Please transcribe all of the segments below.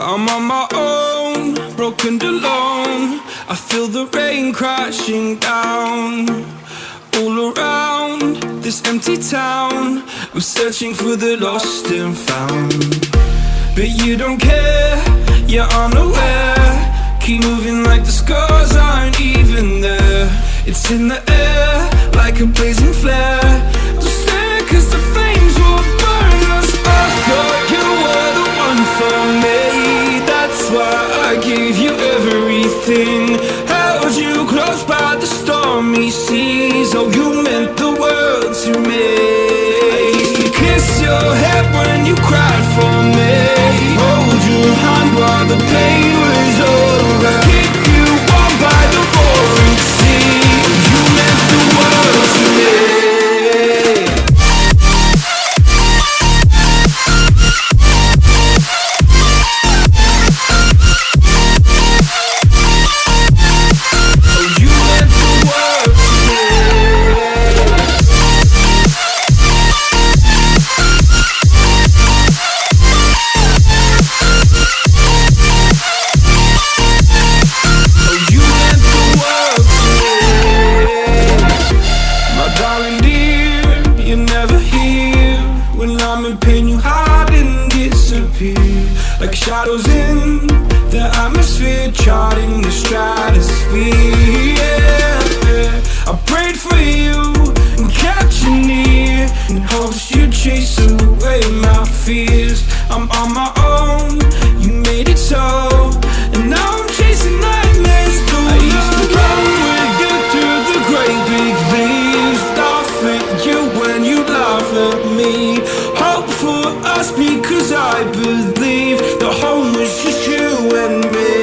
I'm on my own, broken and alone. I feel the rain crashing down all around this empty town. I'm searching for the lost and found, but you don't care, you're unaware. Keep moving like the scars aren't even there. It's in the air like a blazing flare. Don't stare cause the flames will burn us. I thought you were the one for me, that's why I gave you everything. Held you close by the stormy seas. Oh, you meant the world to me. I used to kiss your head when you cried for me, hold your hand while the pain was over, keep you warm by the roaring sea. You meant the world to me. Like shadows in the atmosphere, charting the stratosphere. Yeah. I prayed for you and kept you near in hopes you'd chase away my fears. I'm on my own, you made it so, and now I'm chasing nightmares through. I used to run with you through the great big leaves, laugh at you when you laugh at me. Hope for us because I believe the home was just you and me.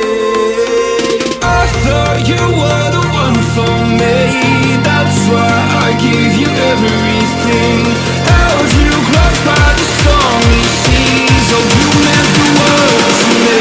I thought you were the one for me, that's why I gave you everything. Held you close by the stormy seas. Oh, you meant the world to me.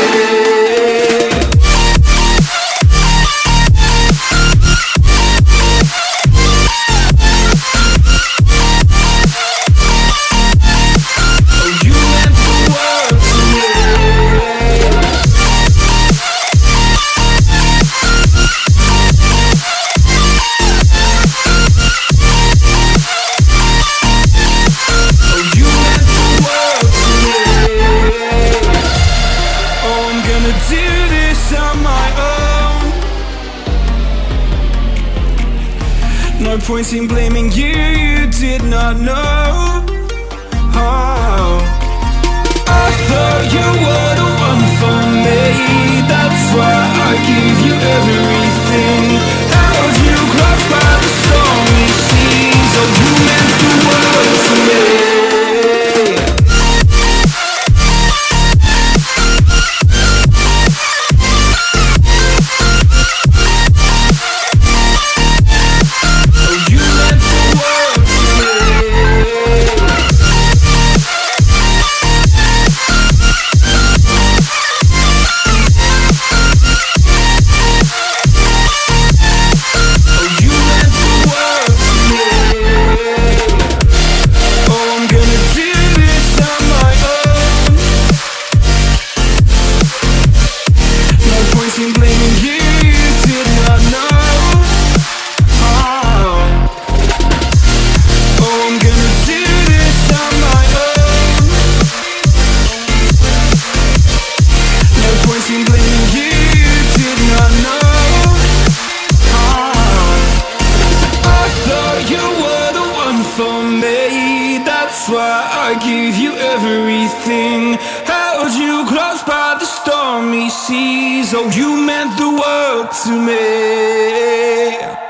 No point in blaming you, you did not know. Oh, I thought you were the one for me, that's why I gave you everything. Held you close by the stormy seas. Oh, you meant the world to me. That's why I gave you everything. Held you close by the stormy seas. Oh, you meant the world to me.